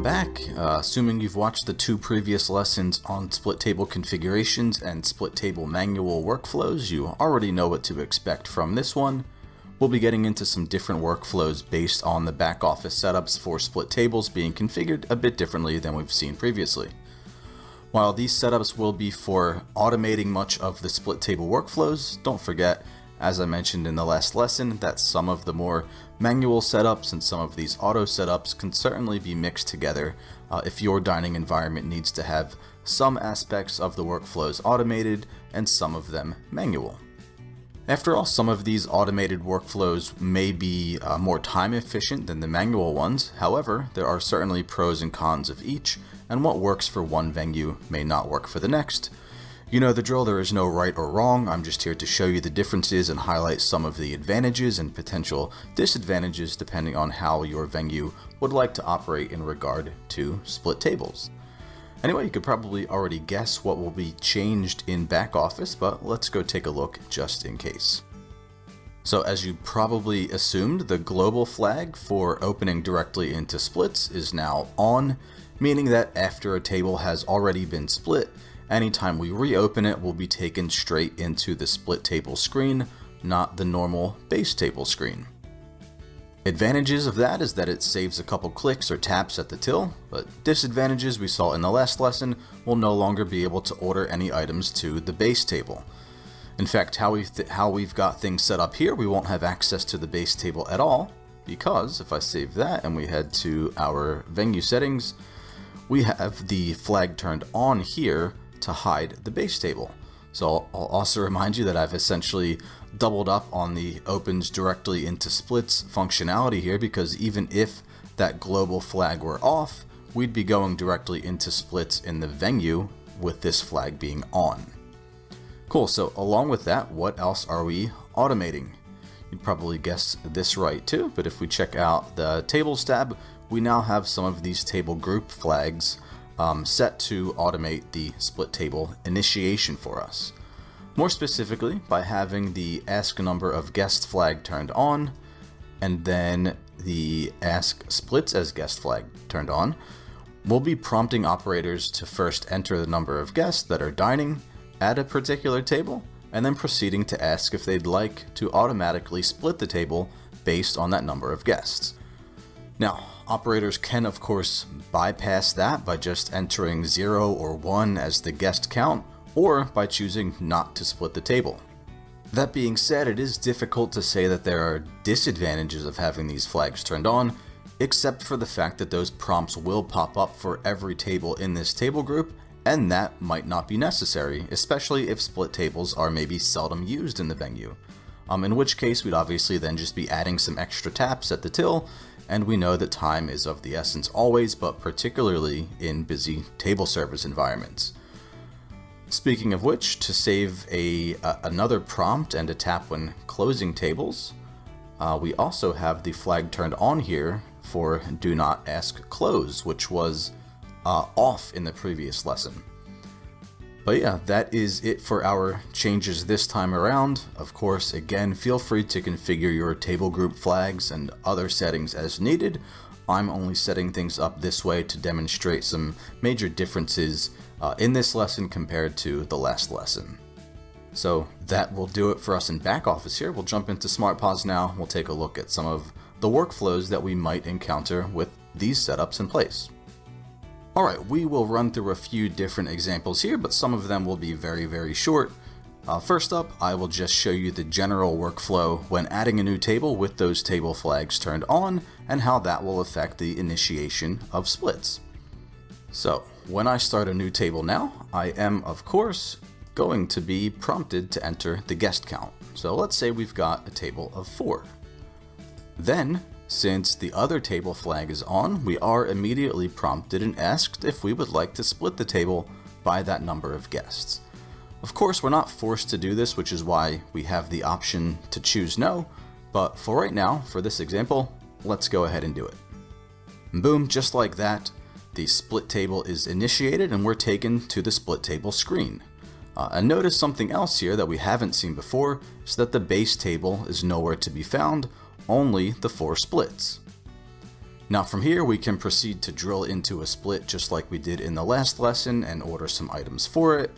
back. Assuming you've watched the two previous lessons on split table configurations and split table manual workflows, you already know what to expect from this one. We'll be getting into some different workflows based on the back office setups for split tables being configured a bit differently than we've seen previously. While these setups will be for automating much of the split table workflows, don't forget, as I mentioned in the last lesson, that some of the more manual setups and some of these auto setups can certainly be mixed together if your dining environment needs to have some aspects of the workflows automated and some of them manual. After all, some of these automated workflows may be more time efficient than the manual ones. However, there are certainly pros and cons of each, and what works for one venue may not work for the next. You know the drill, there is no right or wrong. I'm just here to show you the differences and highlight some of the advantages and potential disadvantages depending on how your venue would like to operate in regard to split tables. Anyway, you could probably already guess what will be changed in back office, but let's go take a look just in case. So as you probably assumed, the global flag for opening directly into splits is now on, meaning that after a table has already been split, anytime we reopen it will be taken straight into the split table screen, not the normal base table screen. Advantages of that is that it saves a couple clicks or taps at the till, but disadvantages we saw in the last lesson will no longer be able to order any items to the base table. In fact, how we've got things set up here, we won't have access to the base table at all, because if I save that and we head to our venue settings, we have the flag turned on here to hide the base table. So I'll also remind you that I've essentially doubled up on the opens directly into splits functionality here, because even if that global flag were off, we'd be going directly into splits in the venue with this flag being on. Cool, so along with that, what else are we automating? You'd probably guess this right too, but if we check out the tables tab, we now have some of these table group flags set to automate the split table initiation for us. More specifically, by having the ask number of guest flag turned on, and then the ask splits as guest flag turned on, we'll be prompting operators to first enter the number of guests that are dining at a particular table, and then proceeding to ask if they'd like to automatically split the table based on that number of guests. Now, operators can of course bypass that by just entering 0 or 1 as the guest count, or by choosing not to split the table. That being said, it is difficult to say that there are disadvantages of having these flags turned on, except for the fact that those prompts will pop up for every table in this table group, and that might not be necessary, especially if split tables are maybe seldom used in the venue. In which case we'd obviously then just be adding some extra taps at the till, and we know that time is of the essence always, but particularly in busy table service environments. Speaking of which, to save another prompt and a tap when closing tables, we also have the flag turned on here for do not ask close, which was off in the previous lesson. But yeah, that is it for our changes this time around. Of course, again, feel free to configure your table group flags and other settings as needed. I'm only setting things up this way to demonstrate some major differences in this lesson compared to the last lesson. So that will do it for us in back office here. We'll jump into Smart Pause now. We'll take a look at some of the workflows that we might encounter with these setups in place. Alright, we will run through a few different examples here, but some of them will be very, very short. First up, I will just show you the general workflow when adding a new table with those table flags turned on, and how that will affect the initiation of splits. So, when I start a new table now, I am, of course, going to be prompted to enter the guest count. So let's say we've got a table of 4. Then, since the other table flag is on, we are immediately prompted and asked if we would like to split the table by that number of guests. Of course, we're not forced to do this, which is why we have the option to choose no, but for right now, for this example, let's go ahead and do it. And boom, just like that, the split table is initiated and we're taken to the split table screen. And notice something else here that we haven't seen before, is that the base table is nowhere to be found, only the 4 splits. Now from here we can proceed to drill into a split just like we did in the last lesson and order some items for it.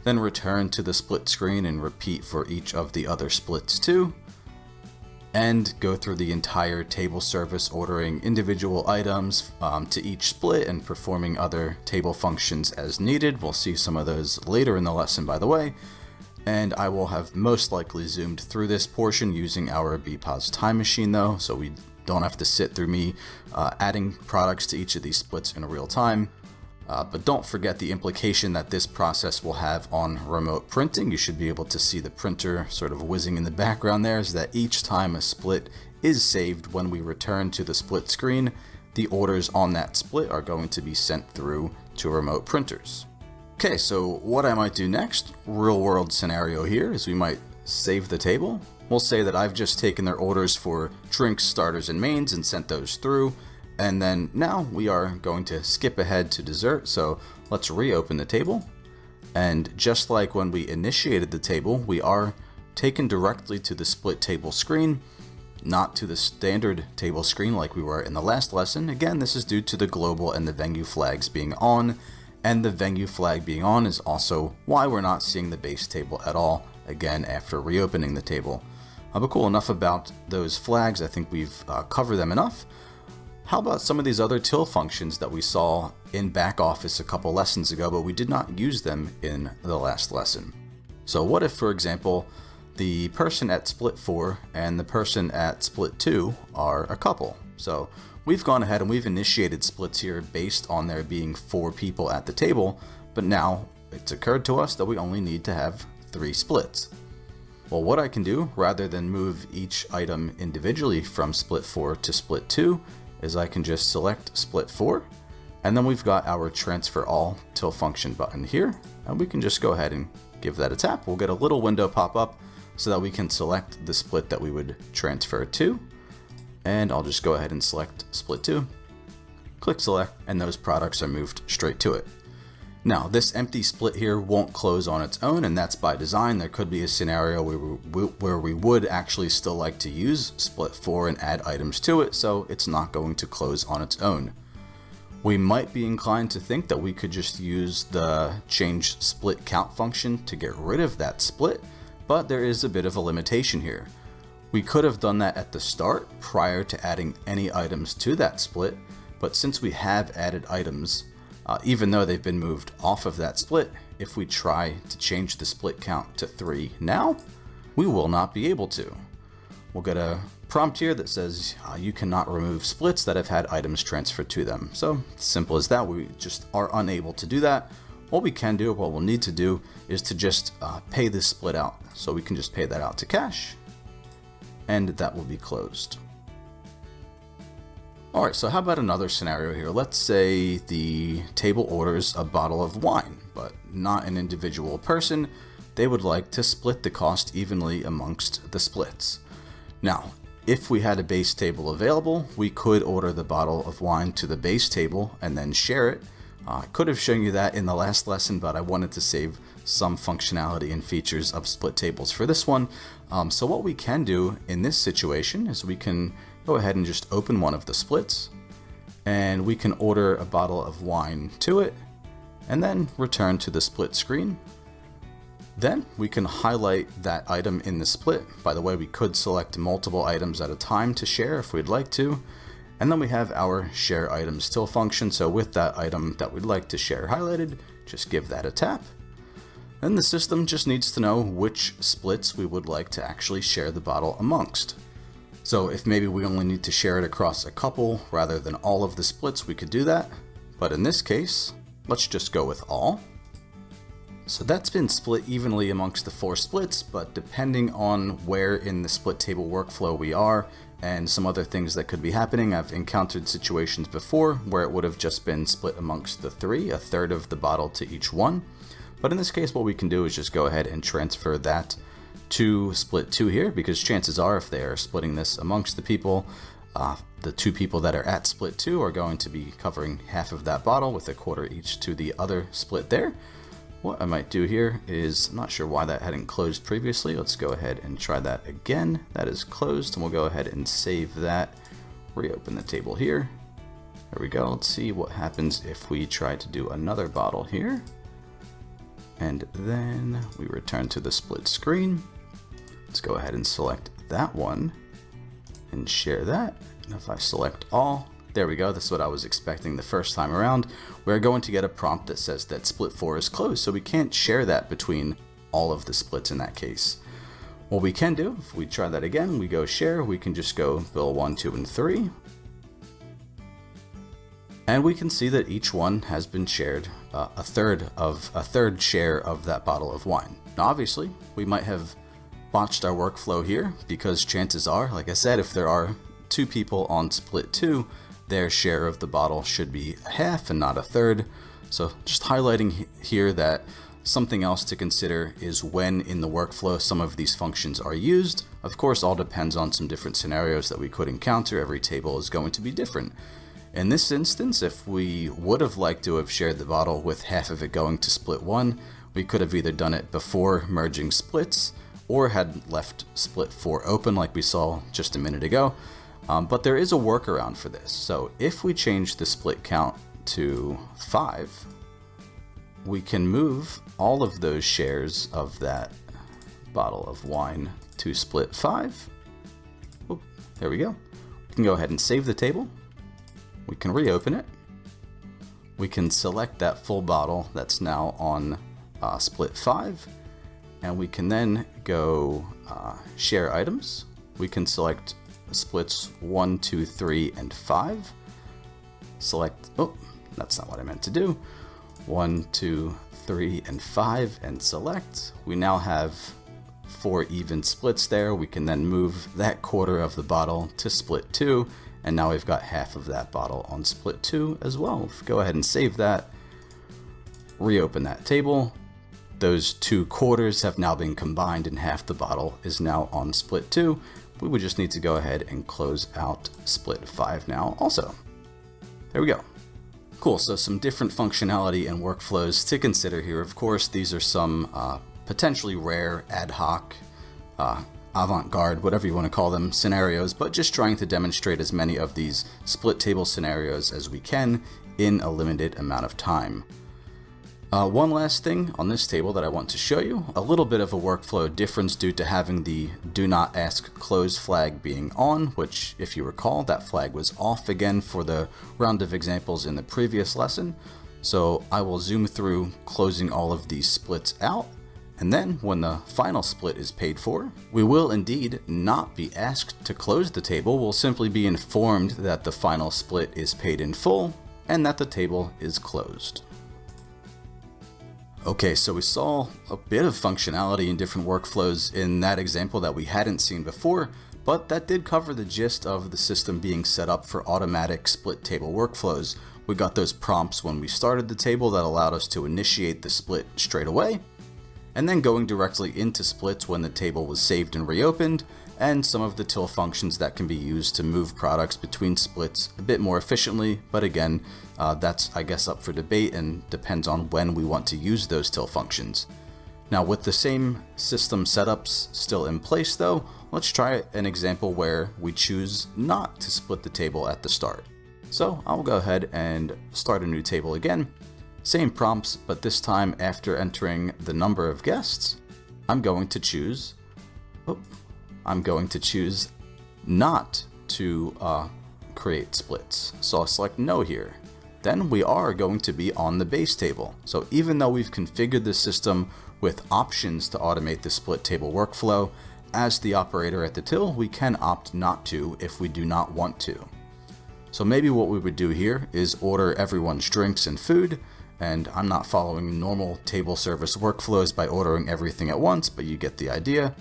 Then return to the split screen and repeat for each of the other splits too. And go through the entire table service ordering individual items to each split and performing other table functions as needed. We'll see some of those later in the lesson, by the way. And I will have most likely zoomed through this portion using our BPOS time machine though, so we don't have to sit through me adding products to each of these splits in real time. But don't forget the implication that this process will have on remote printing. You should be able to see the printer sort of whizzing in the background there, is that each time a split is saved, when we return to the split screen, the orders on that split are going to be sent through to remote printers. Okay, so what I might do next, real world scenario here, is we might save the table. We'll say that I've just taken their orders for drinks, starters, and mains and sent those through. And then now we are going to skip ahead to dessert, so let's reopen the table. And just like when we initiated the table, we are taken directly to the split table screen, not to the standard table screen like we were in the last lesson. Again, this is due to the global and the venue flags being on, and the venue flag being on is also why we're not seeing the base table at all, again, after reopening the table. But cool, enough about those flags. I think we've covered them enough. How about some of these other till functions that we saw in back office a couple lessons ago, but we did not use them in the last lesson? So what if, for example, the person at split 4 and the person at split 2 are a couple? So we've gone ahead and we've initiated splits here based on there being 4 people at the table, but now it's occurred to us that we only need to have 3 splits. Well, what I can do, rather than move each item individually from split 4 to split 2, is I can just select split 4, and then we've got our transfer all till function button here, and we can just go ahead and give that a tap. We'll get a little window pop up so that we can select the split that we would transfer to, and I'll just go ahead and select split 2, click select, and those products are moved straight to it. Now this empty split here won't close on its own, and that's by design. There could be a scenario where we would actually still like to use split 4 and add items to it, so it's not going to close on its own. We might be inclined to think that we could just use the change split count function to get rid of that split, but there is a bit of a limitation here. We could have done that at the start prior to adding any items to that split, but since we have added items, even though they've been moved off of that split, if we try to change the split count to 3 now, we will not be able to. We'll get a prompt here that says you cannot remove splits that have had items transferred to them. So simple as that, we just are unable to do that. What we can do, what we'll need to do, is to just pay this split out. So we can just pay that out to cash, and that will be closed. Alright, so how about another scenario here? Let's say the table orders a bottle of wine, but not an individual person. They would like to split the cost evenly amongst the splits. Now, if we had a base table available, we could order the bottle of wine to the base table and then share it. I could have shown you that in the last lesson, but I wanted to save some functionality and features of split tables for this one. So what we can do in this situation is we can go ahead and just open one of the splits, and we can order a bottle of wine to it, and then return to the split screen. Then we can highlight that item in the split. By the way, we could select multiple items at a time to share if we'd like to. And then we have our share items till function. So with that item that we'd like to share highlighted, just give that a tap. Then the system just needs to know which splits we would like to actually share the bottle amongst. So if maybe we only need to share it across a couple rather than all of the splits, we could do that. But in this case, let's just go with all. So that's been split evenly amongst the 4 splits, but depending on where in the split table workflow we are and some other things that could be happening, I've encountered situations before where it would have just been split amongst the 3, a third of the bottle to each one. But in this case, what we can do is just go ahead and transfer that to split 2 here, because chances are if they are splitting this amongst the people, the 2 people that are at split 2 are going to be covering half of that bottle with a quarter each to the other split there. What I might do here is, I'm not sure why that hadn't closed previously. Let's go ahead and try that again. That is closed, and we'll go ahead and save that reopen the table here. There we go. Let's see what happens if we try to do another bottle here. And then we return to the split screen. Let's go ahead and select that one and share that. And if I select all, there we go. That's what I was expecting the first time around. We're going to get a prompt that says that split 4 is closed, so we can't share that between all of the splits in that case. What we can do, if we try that again, we go share, we can just go bill 1, 2, and 3. And we can see that each one has been shared a third share of that bottle of wine. Now obviously, we might have botched our workflow here because chances are, like I said, if there are 2 people on split 2, their share of the bottle should be half and not a third. So just highlighting here that something else to consider is when in the workflow some of these functions are used. Of course, all depends on some different scenarios that we could encounter. Every table is going to be different. In this instance, if we would have liked to have shared the bottle with half of it going to split 1, we could have either done it before merging splits or had left split 4 open like we saw just a minute ago. But there is a workaround for this. So if we change the split count to 5, we can move all of those shares of that bottle of wine to split 5. Oop, there we go. We can go ahead and save the table. We can reopen it. We can select that full bottle that's now on split 5. And we can then go share items. We can select splits 1, 2, 3, and 5. Select, oh, that's not what I meant to do. 1, 2, 3, and 5, and select. We now have 4 even splits there. We can then move that quarter of the bottle to split 2, and now we've got half of that bottle on split 2 as well. Go ahead and save that. Reopen that table. Those 2 quarters have now been combined and half the bottle is now on split 2. We would just need to go ahead and close out split 5 now also. There we go. Cool, so some different functionality and workflows to consider here. Of course, these are some potentially rare, ad hoc, avant-garde, whatever you want to call them, scenarios, but just trying to demonstrate as many of these split table scenarios as we can in a limited amount of time. One last thing on this table that I want to show you, a little bit of a workflow difference due to having the do not ask close flag being on, which if you recall, that flag was off again for the round of examples in the previous lesson. So I will zoom through closing all of these splits out. And then when the final split is paid for, we will indeed not be asked to close the table. We'll simply be informed that the final split is paid in full and that the table is closed. Okay, so we saw a bit of functionality in different workflows in that example that we hadn't seen before, but that did cover the gist of the system being set up for automatic split table workflows. We got those prompts when we started the table that allowed us to initiate the split straight away, and then going directly into splits when the table was saved and reopened, and some of the till functions that can be used to move products between splits a bit more efficiently, but again, that's I guess up for debate and depends on when we want to use those till functions. Now with the same system setups still in place though, let's try an example where we choose not to split the table at the start. So I'll go ahead and start a new table again. Same prompts, but this time after entering the number of guests, I'm going to choose not to create splits. So I'll select no here. Then we are going to be on the base table. So even though we've configured the system with options to automate the split table workflow, as the operator at the till, we can opt not to if we do not want to. So maybe what we would do here is order everyone's drinks and food, and I'm not following normal table service workflows by ordering everything at once, but you get the idea.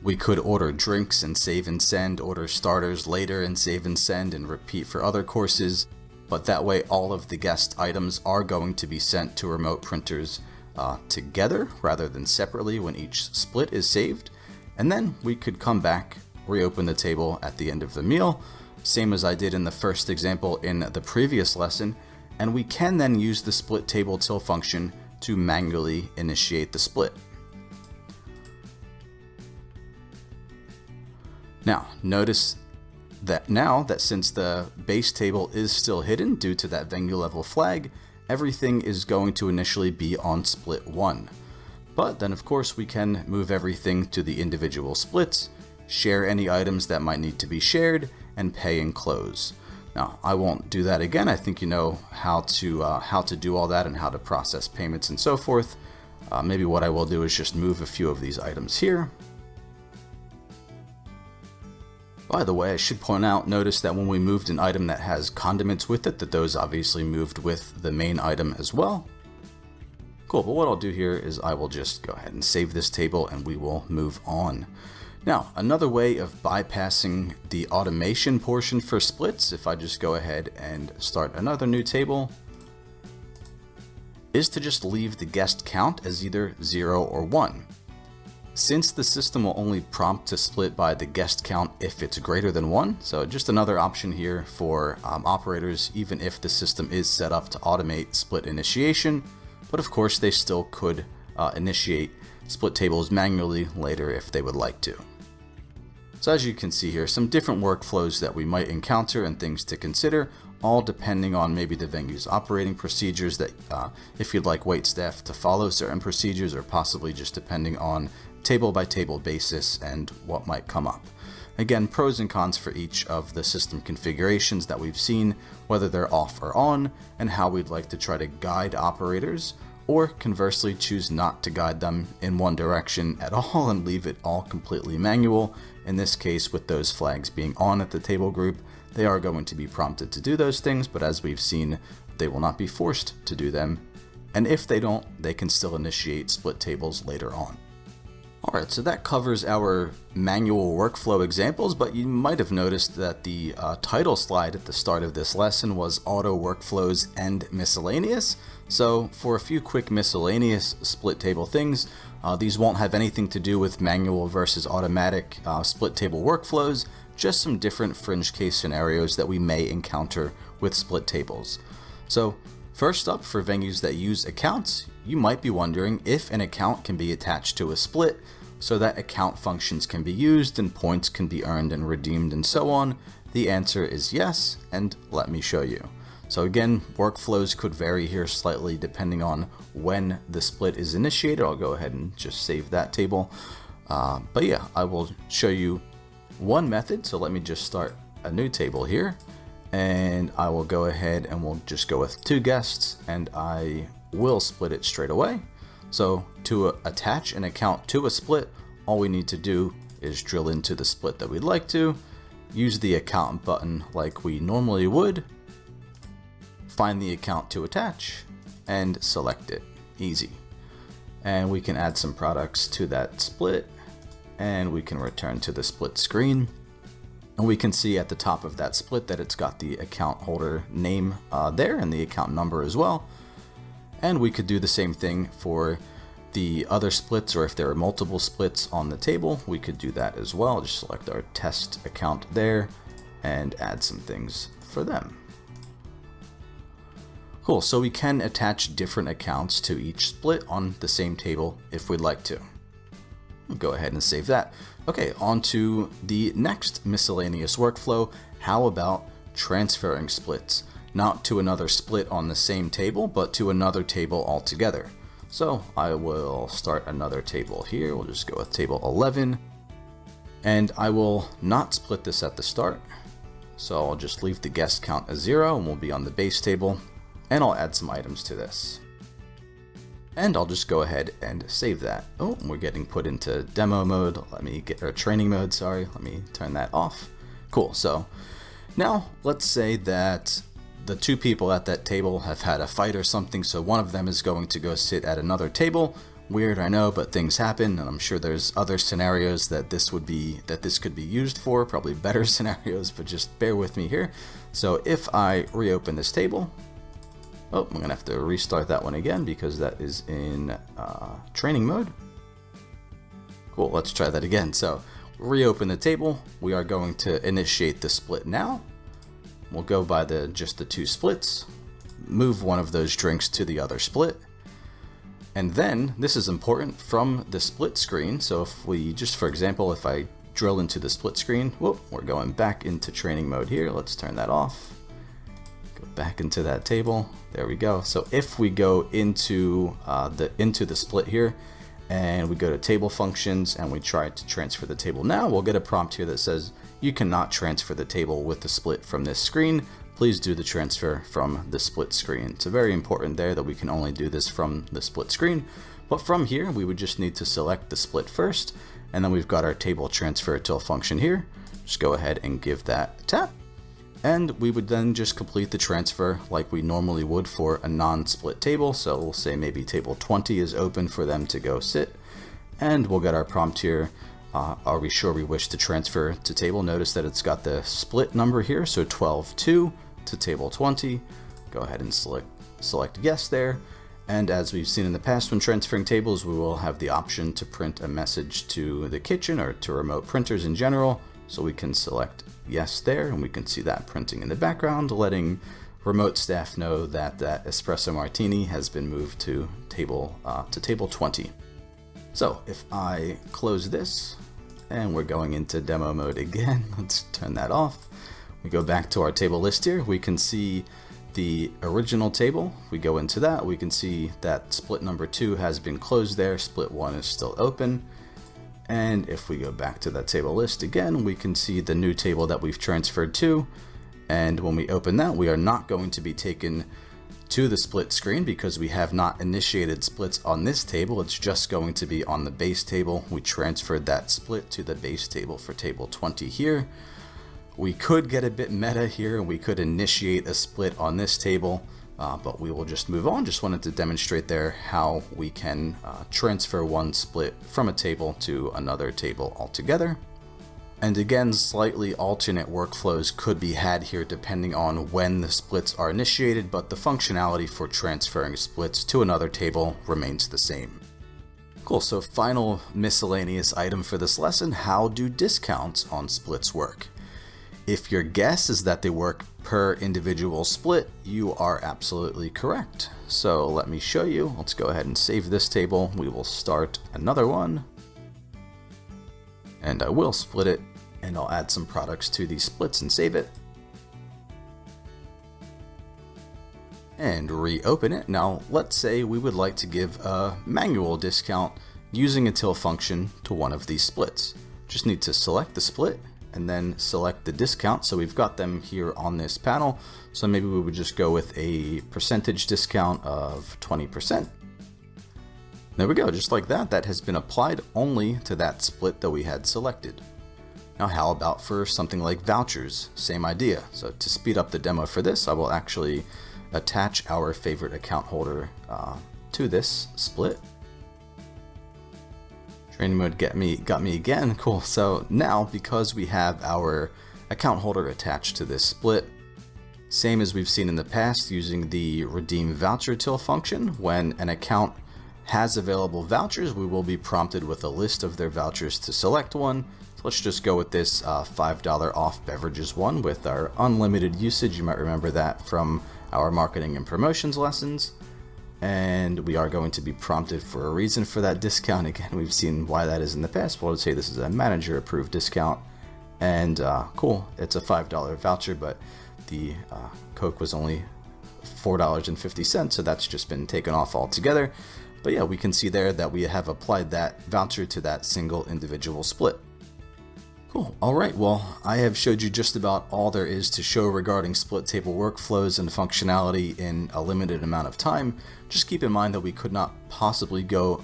We could order drinks and save and send, order starters later and save and send, and repeat for other courses, but that way all of the guest items are going to be sent to remote printers together rather than separately when each split is saved, and then we could come back, reopen the table at the end of the meal, same as I did in the first example in the previous lesson, and we can then use the split table till function to manually initiate the split. Now, notice that since the base table is still hidden due to that venue level flag, everything is going to initially be on split 1. But then of course we can move everything to the individual splits, share any items that might need to be shared, and pay and close. Now, I won't do that again. I think you know how to do all that and how to process payments and so forth. Maybe what I will do is just move a few of these items here. By the way, I should point out, notice that when we moved an item that has condiments with it, that those obviously moved with the main item as well. Cool, but what I'll do here is I will just go ahead and save this table and we will move on. Now, another way of bypassing the automation portion for splits, if I just go ahead and start another new table, is to just leave the guest count as either 0 or 1. Since the system will only prompt to split by the guest count if it's greater than 1, so just another option here for operators, even if the system is set up to automate split initiation, but of course they still could initiate split tables manually later if they would like to. So as you can see here, some different workflows that we might encounter and things to consider, all depending on maybe the venue's operating procedures, that if you'd like waitstaff to follow certain procedures, or possibly just depending on table by table basis and what might come up. Again, pros and cons for each of the system configurations that we've seen, whether they're off or on, and how we'd like to try to guide operators, or conversely choose not to guide them in one direction at all and leave it all completely manual. In this case, with those flags being on at the table group, they are going to be prompted to do those things, but as we've seen, they will not be forced to do them. And if they don't, they can still initiate split tables later on. Alright, so that covers our manual workflow examples, but you might have noticed that the title slide at the start of this lesson was Auto Workflows and Miscellaneous. So for a few quick miscellaneous split table things, these won't have anything to do with manual versus automatic split table workflows, just some different fringe case scenarios that we may encounter with split tables. So first up, for venues that use accounts, you might be wondering if an account can be attached to a split so that account functions can be used and points can be earned and redeemed and so on. The answer is yes, and let me show you. So again, workflows could vary here slightly depending on when the split is initiated. I'll go ahead and just save that table. But yeah, I will show you one method. So let me just start a new table here, and I will go ahead and we'll just go with 2 guests, and I will split it straight away. So to attach an account to a split, all we need to do is drill into the split that we'd like to, use the account button like we normally would, find the account to attach, and select it. Easy. And we can add some products to that split, and we can return to the split screen. And we can see at the top of that split that it's got the account holder name there and the account number as well. And we could do the same thing for the other splits, or if there are multiple splits on the table, we could do that as well. Just select our test account there and add some things for them. Cool, so we can attach different accounts to each split on the same table if we'd like to. We'll go ahead and save that. Okay, on to the next miscellaneous workflow. How about transferring splits? Not to another split on the same table, but to another table altogether. So I will start another table here. We'll just go with table 11. And I will not split this at the start. So I'll just leave the guest count as 0 and we'll be on the base table. And I'll add some items to this. And I'll just go ahead and save that. Oh, we're getting put into demo mode. Or training mode, sorry. Let me turn that off. Cool, so now let's say that the 2 people at that table have had a fight or something, so one of them is going to go sit at another table. Weird, I know, but things happen, and I'm sure there's other scenarios that this could be used for, probably better scenarios, but just bear with me here. So if I reopen this table, oh, I'm gonna have to restart that one again because that is in training mode. Cool, let's try that again. So reopen the table. We are going to initiate the split now. We'll go by just the 2 splits, move one of those drinks to the other split. And then, this is important, from the split screen, so if we just, for example, if I drill into the split screen. Whoop, we're going back into training mode here. Let's turn that off. Go back into that table. There we go. So if we go into the split here, and we go to table functions and we try to transfer the table now, we'll get a prompt here that says you cannot transfer the table with the split from this screen. Please do the transfer from the split screen. It's very important there that we can only do this from the split screen. But from here, we would just need to select the split first, and then we've got our table transfer till function here. Just go ahead and give that a tap. And we would then just complete the transfer like we normally would for a non-split table. So we'll say maybe table 20 is open for them to go sit, and we'll get our prompt here. Are we sure we wish to transfer to table? Notice that it's got the split number here, so 12.2 to table 20. Go ahead and select yes there. And as we've seen in the past when transferring tables, we will have the option to print a message to the kitchen or to remote printers in general. So we can select yes there, and we can see that printing in the background, letting remote staff know that that espresso martini has been moved to table 20. So if I close this, and we're going into demo mode again, let's turn that off. We go back to our table list here. We can see the original table. We go into that. We can see that split number 2 has been closed there. Split 1 is still open. And if we go back to that table list again, we can see the new table that we've transferred to. And when we open that, we are not going to be taken to the split screen because we have not initiated splits on this table. It's just going to be on the base table. We transferred that split to the base table for table 20 here. We could get a bit meta here, and we could initiate a split on this table, but we will just move on. Just wanted to demonstrate there how we can transfer one split from a table to another table altogether. And again, slightly alternate workflows could be had here depending on when the splits are initiated, but the functionality for transferring splits to another table remains the same. Cool, so final miscellaneous item for this lesson: how do discounts on splits work? If your guess is that they work per individual split, you are absolutely correct. So let me show you. Let's go ahead and save this table. We will start another one. And I will split it, and I'll add some products to these splits and save it. And reopen it. Now, let's say we would like to give a manual discount using a till function to one of these splits. Just need to select the split and then select the discount. So we've got them here on this panel. So maybe we would just go with a percentage discount of 20%. There we go, just like that. That has been applied only to that split that we had selected. Now how about for something like vouchers? Same idea. So to speed up the demo for this, I will actually attach our favorite account holder to this split. Training mode got me again. Cool. So now, because we have our account holder attached to this split, same as we've seen in the past using the redeem voucher till function, when an account has available vouchers, we will be prompted with a list of their vouchers to select one. So let's just go with this $5 off beverages one with our unlimited usage. You might remember that from our marketing and promotions lessons. And we are going to be prompted for a reason for that discount. Again, we've seen why that is in the past. We'll say this is a manager approved discount. And cool, it's a $5 voucher, but the Coke was only $4.50, so that's just been taken off altogether. But yeah, we can see there that we have applied that voucher to that single individual split. Cool. All right, well, I have showed you just about all there is to show regarding split table workflows and functionality in a limited amount of time. Just keep in mind that we could not possibly go,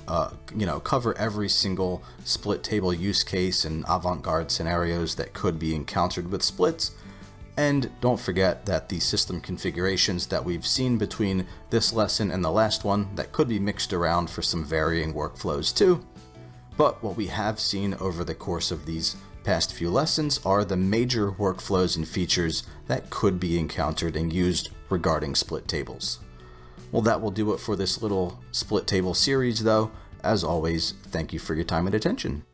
cover every single split table use case and avant-garde scenarios that could be encountered with splits. And don't forget that the system configurations that we've seen between this lesson and the last one that could be mixed around for some varying workflows too. But what we have seen over the course of these past few lessons are the major workflows and features that could be encountered and used regarding split tables. Well, that will do it for this little split table series though. As always, thank you for your time and attention.